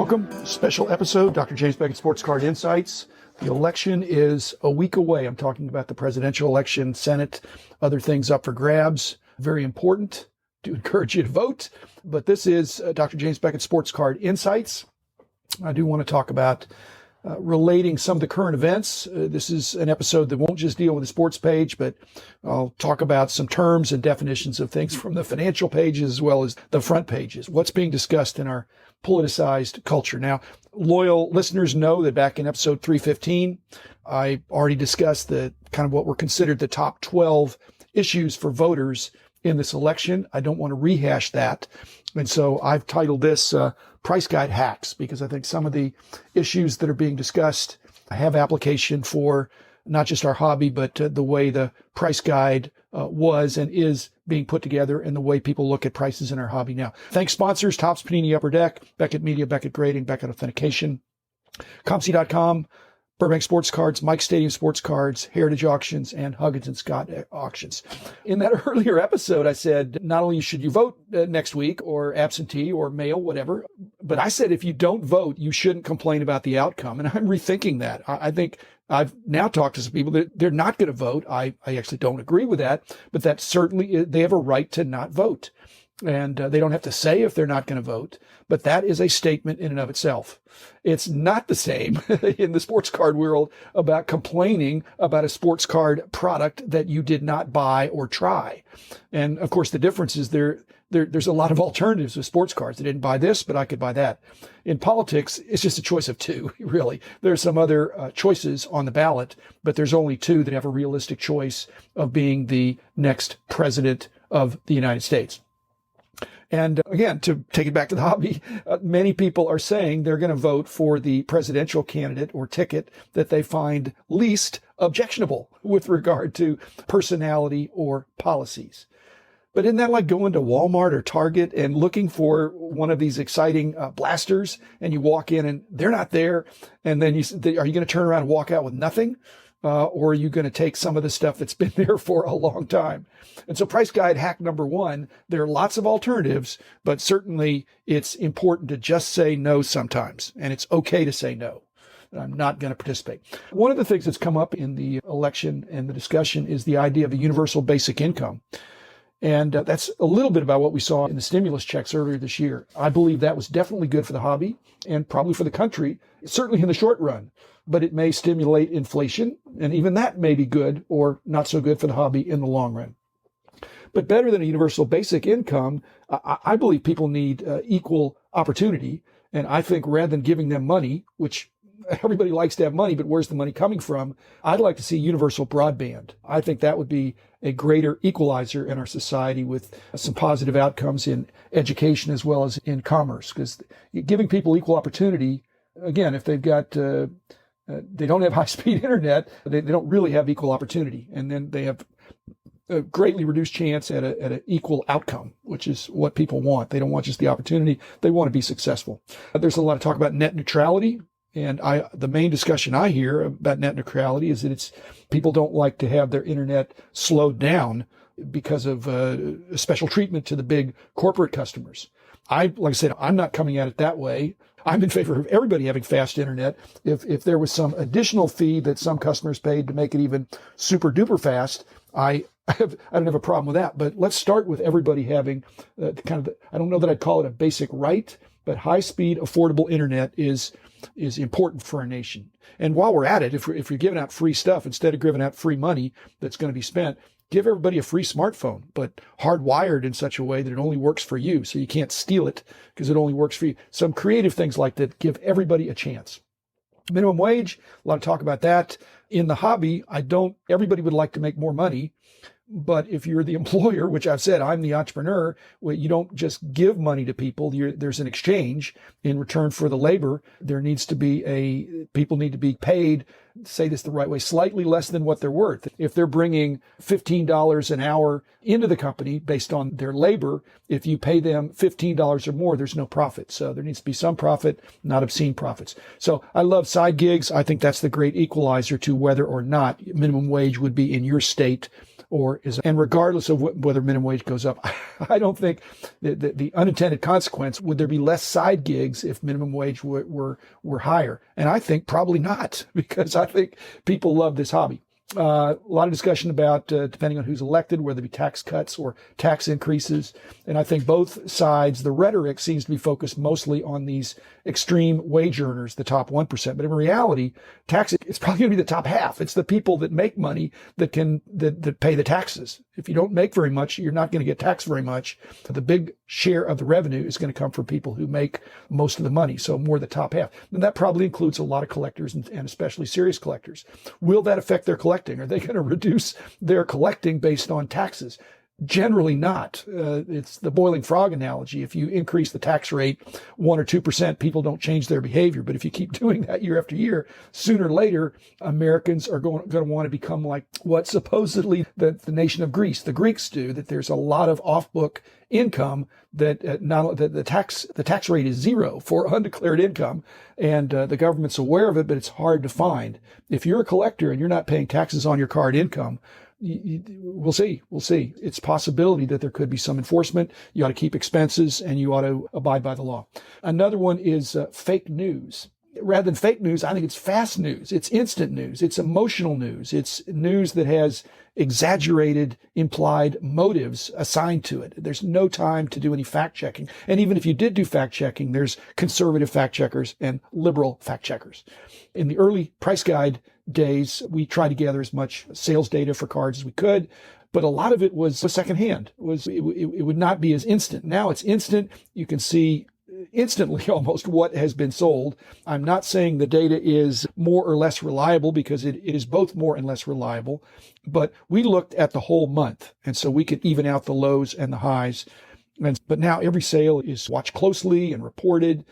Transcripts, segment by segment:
Welcome. Special episode, Dr. James Beckett Sports Card Insights. The election is a week away. I'm talking about the presidential election, Senate, other things up for grabs. Very important to encourage you to vote. But this is Dr. James Beckett Sports Card Insights. I do want to talk about relating some of the current events. This is an episode that won't just deal with the sports page, but I'll talk about some terms and definitions of things from the financial pages as well as the front pages. What's being discussed in our politicized culture. Now, loyal listeners know that back in episode 315, I already discussed the kind of what were considered the top 12 issues for voters in this election. I don't want to rehash that. And so I've titled this Price Guide Hacks, because I think some of the issues that are being discussed have application for not just our hobby, but the way the price guide was and is being put together and the way people look at prices in our hobby now. Thanks sponsors, Topps, Panini, Upper Deck, Beckett Media, Beckett Grading, Beckett Authentication, Compsy.com, Burbank Sports Cards, Mike Stadium Sports Cards, Heritage Auctions, and Huggins & Scott Auctions. In that earlier episode, I said, not only should you vote next week or absentee or mail, whatever, but I said if you don't vote, you shouldn't complain about the outcome. And I'm rethinking that. I think I've now talked to some people that they're not going to vote. I actually don't agree with that, but that certainly they have a right to not vote. And they don't have to say if they're not going to vote, but that is a statement in and of itself. It's not the same in the sports card world about complaining about a sports card product that you did not buy or try. And of course, the difference is there's a lot of alternatives with sports cards. I didn't buy this, but I could buy that. In politics, it's just a choice of two, really. There's some other choices on the ballot, but there's only two that have a realistic choice of being the next president of the United States. And again, to take it back to the hobby, many people are saying they're going to vote for the presidential candidate or ticket that they find least objectionable with regard to personality or policies. But isn't that like going to Walmart or Target and looking for one of these exciting blasters, and you walk in and they're not there, and then are you going to turn around and walk out with nothing? Or are you going to take some of the stuff that's been there for a long time? And so price guide hack number one, there are lots of alternatives, but certainly it's important to just say no sometimes. And it's okay to say no. I'm not going to participate. One of the things that's come up in the election and the discussion is the idea of a universal basic income. And that's a little bit about what we saw in the stimulus checks earlier this year. I believe that was definitely good for the hobby and probably for the country, certainly in the short run. But it may stimulate inflation, and even that may be good or not so good for the hobby in the long run. But better than a universal basic income, I believe people need equal opportunity. And I think rather than giving them money, which everybody likes to have money, but where's the money coming from? I'd like to see universal broadband. I think that would be a greater equalizer in our society with some positive outcomes in education as well as in commerce. Because giving people equal opportunity, again, if they've got they don't have high-speed internet, they don't really have equal opportunity. And then they have a greatly reduced chance at an equal outcome, which is what people want. They don't want just the opportunity. They want to be successful. There's a lot of talk about net neutrality. And the main discussion I hear about net neutrality is that people don't like to have their internet slowed because of special treatment to the big corporate customers. Like I said, I'm not coming at it that way. I'm in favor of everybody having fast internet. If there was some additional fee that some customers paid to make it even super duper fast, I don't have a problem with that. But let's start with everybody having I don't know that I'd call it a basic right, but high speed, affordable internet is important for a nation. And while we're at it, if you're giving out free stuff, instead of giving out free money that's going to be spent, give everybody a free smartphone, but hardwired in such a way that it only works for you. So you can't steal it because it only works for you. Some creative things like that give everybody a chance. Minimum wage, a lot of talk about that. In the hobby, everybody would like to make more money. But if you're the employer, which I've said, I'm the entrepreneur, well, you don't just give money to people. There's an exchange in return for the labor. There needs to be people need to be paid, say this the right way, slightly less than what they're worth. If they're bringing $15 an hour into the company based on their labor, if you pay them $15 or more, there's no profit. So there needs to be some profit, not obscene profits. So I love side gigs. I think that's the great equalizer to whether or not minimum wage would be in your state and regardless of whether minimum wage goes up, I don't think the unintended consequence, would there be less side gigs if minimum wage were higher? And I think probably not, because I think people love this hobby. A lot of discussion about, depending on who's elected, whether it be tax cuts or tax increases. And I think both sides, the rhetoric seems to be focused mostly on these extreme wage earners, the top 1%. But in reality, it's probably going to be the top half. It's the people that make money that pay the taxes. If you don't make very much, you're not going to get taxed very much. The big share of the revenue is going to come from people who make most of the money. So more the top half. And that probably includes a lot of collectors and especially serious collectors. Will that affect their collecting? Are they going to reduce their collecting based on taxes? Generally not. It's the boiling frog analogy. If you increase the tax rate 1 or 2%, people don't change their behavior. But if you keep doing that year after year, sooner or later, Americans are going to want to become like what supposedly the nation of Greece, the Greeks do, that there's a lot of off-book income that the tax rate is zero for undeclared income, and the government's aware of it, but it's hard to find. If you're a collector and you're not paying taxes on your card income, we'll see. It's a possibility that there could be some enforcement. You ought to keep expenses and you ought to abide by the law. Another one is fake news. Rather than fake news, I think it's fast news. It's instant news. It's emotional news. It's news that has exaggerated implied motives assigned to it. There's no time to do any fact checking. And even if you did do fact checking, there's conservative fact checkers and liberal fact checkers. In the early price guide days, we tried to gather as much sales data for cards as we could, but a lot of it was secondhand. It would not be as instant. Now it's instant. You can see instantly almost what has been sold. I'm not saying the data is more or less reliable, because it is both more and less reliable, but we looked at the whole month, and so we could even out the lows and the highs. But now every sale is watched closely and reported.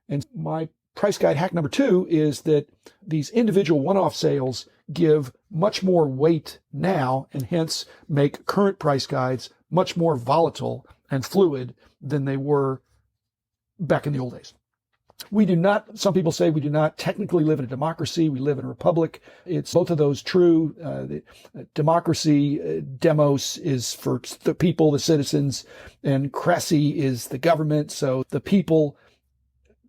And my price guide hack number 2 is that these individual one-off sales give much more weight now, and hence make current price guides much more volatile and fluid than they were back in the old days. Some people say we do not technically live in a democracy. We live in a republic. It's both of those true. Democracy, demos, is for the people, the citizens, and cracy is the government. So the people,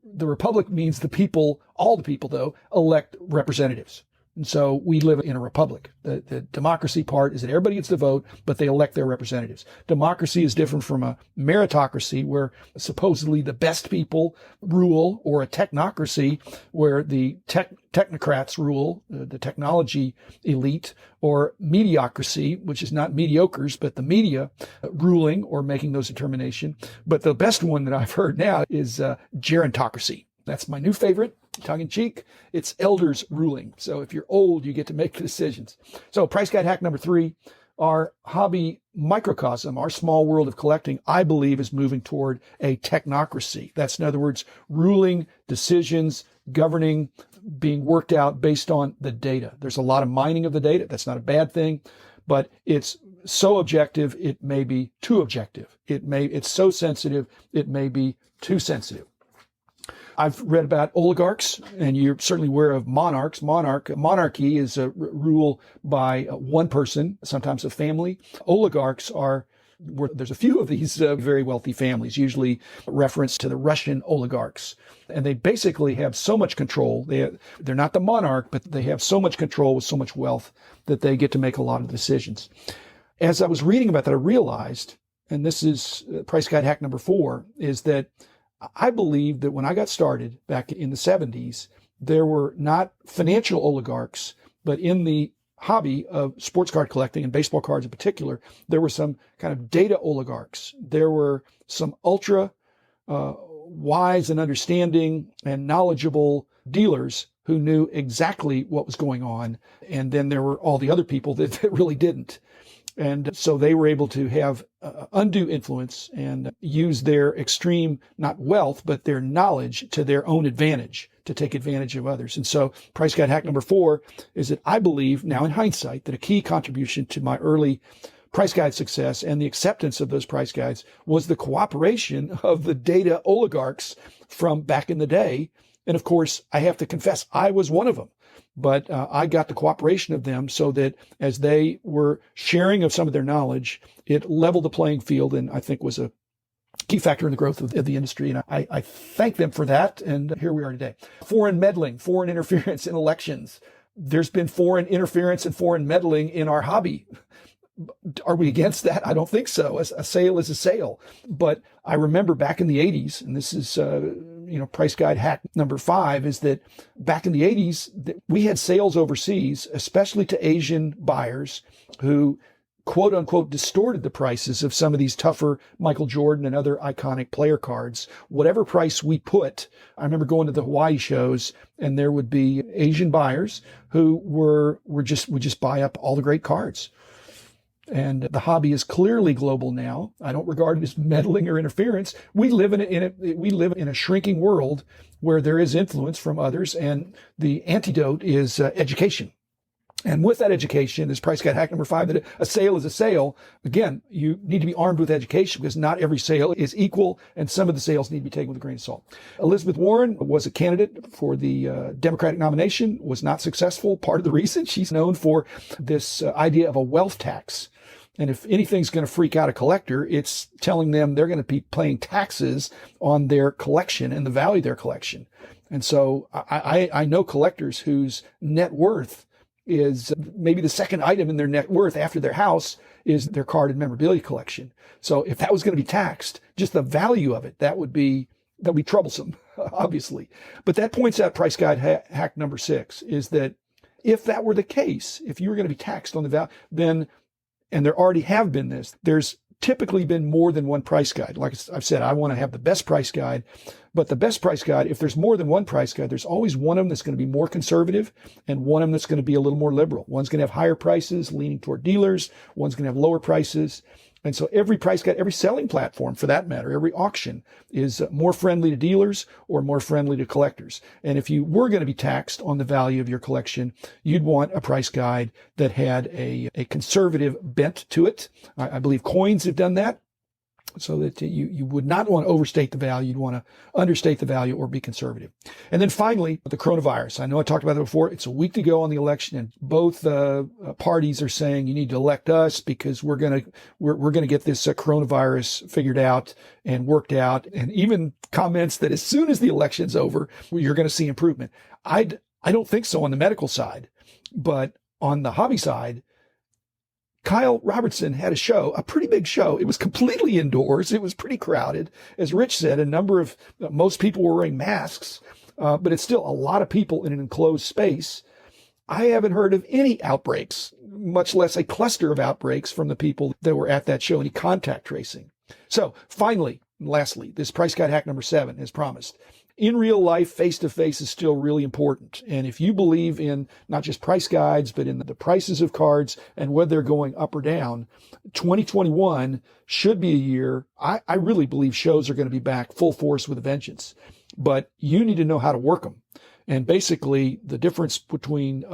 the republic means the people, all the people though, elect representatives. And so we live in a republic. The democracy part is that everybody gets to vote, but they elect their representatives. Democracy is different from a meritocracy, where supposedly the best people rule, or a technocracy where the technocrats rule, the technology elite, or mediocrity, which is not mediocres, but the media ruling or making those determinations. But the best one that I've heard now is gerontocracy. That's my new favorite. Tongue in cheek, it's elders ruling. So if you're old, you get to make the decisions. So price guide hack number 3, our hobby microcosm, our small world of collecting, I believe is moving toward a technocracy. That's, in other words, ruling, decisions, governing, being worked out based on the data. There's a lot of mining of the data. That's not a bad thing, but it's so objective, it may be too objective. It's so sensitive, it may be too sensitive. I've read about oligarchs, and you're certainly aware of monarchs. Monarchy is a rule by one person, sometimes a family. Oligarchs there's a few of these very wealthy families, usually reference to the Russian oligarchs. And they basically have so much control. They're not the monarch, but they have so much control with so much wealth that they get to make a lot of decisions. As I was reading about that, I realized, and this is price guide hack number 4, is that I believe that when I got started back in the 70s, there were not financial oligarchs, but in the hobby of sports card collecting and baseball cards in particular, there were some kind of data oligarchs. There were some ultra wise and understanding and knowledgeable dealers who knew exactly what was going on. And then there were all the other people that really didn't. And so they were able to have undue influence and use their extreme, not wealth, but their knowledge to their own advantage, to take advantage of others. And so price guide hack number 4 is that I believe now in hindsight that a key contribution to my early price guide success and the acceptance of those price guides was the cooperation of the data oligarchs from back in the day. And of course, I have to confess, I was one of them. but I got the cooperation of them so that as they were sharing of some of their knowledge, it leveled the playing field, and I think was a key factor in the growth of the industry. And I thank them for that. And here we are today. Foreign meddling, foreign interference in elections. There's been foreign interference and foreign meddling in our hobby. Are we against that? I don't think so. A sale is a sale. But I remember back in the 80s, and this is, price guide hack number 5, is that back in the 80s, we had sales overseas, especially to Asian buyers who, quote unquote, distorted the prices of some of these tougher Michael Jordan and other iconic player cards. Whatever price we put, I remember going to the Hawaii shows, and there would be Asian buyers who would just buy up all the great cards. And the hobby is clearly global now. I don't regard it as meddling or interference. We live in a shrinking world where there is influence from others, and the antidote is education. And with that education, this price guide hack number 5, that a sale is a sale. Again, you need to be armed with education because not every sale is equal, and some of the sales need to be taken with a grain of salt. Elizabeth Warren was a candidate for the Democratic nomination, was not successful. Part of the reason, she's known for this idea of a wealth tax. And if anything's going to freak out a collector, it's telling them they're going to be paying taxes on their collection and the value of their collection. And so I know collectors whose net worth is maybe the second item in their net worth after their house is their card and memorabilia collection. So if that was going to be taxed, just the value of it, that would be troublesome, obviously. But that points out price guide hack number 6 is that if that were the case, if you were going to be taxed on the value, then, and there already have been this, there's typically been more than one price guide. Like I've said, I want to have the best price guide, but the best price guide, if there's more than one price guide, there's always one of them that's going to be more conservative and one of them that's going to be a little more liberal. One's going to have higher prices leaning toward dealers. One's going to have lower prices. And so every price guide, every selling platform for that matter, every auction is more friendly to dealers or more friendly to collectors. And if you were going to be taxed on the value of your collection, you'd want a price guide that had a conservative bent to it. I believe coins have done that, so that you would not want to overstate the value. You'd want to understate the value or be conservative. And then finally, the coronavirus. I know I talked about it before. It's a week to go on the election, and both parties are saying you need to elect us because we're gonna get this coronavirus figured out and worked out. And even comments that as soon as the election's over, you're going to see improvement. I don't think so on the medical side, but on the hobby side, Kyle Robertson had a show, a pretty big show. It was completely indoors. It was pretty crowded. As Rich said, most people were wearing masks, but it's still a lot of people in an enclosed space. I haven't heard of any outbreaks, much less a cluster of outbreaks from the people that were at that show, any contact tracing. So finally, lastly, this price guide hack number 7, as promised. In real life, face-to-face is still really important. And if you believe in not just price guides, but in the prices of cards and whether they're going up or down, 2021 should be a year. I really believe shows are going to be back full force with a vengeance. But you need to know how to work them. And basically, the difference between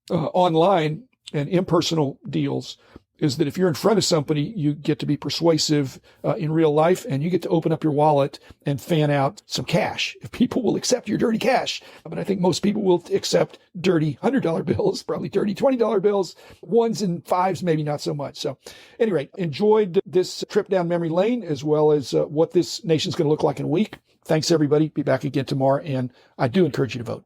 online and impersonal deals is that if you're in front of somebody, you get to be persuasive in real life, and you get to open up your wallet and fan out some cash. If people will accept your dirty cash, but I think most people will accept dirty $100 bills, probably dirty $20 bills, 1s and 5s, maybe not so much. So anyway, enjoyed this trip down memory lane, as well as what this nation's going to look like in a week. Thanks, everybody. Be back again tomorrow, and I do encourage you to vote.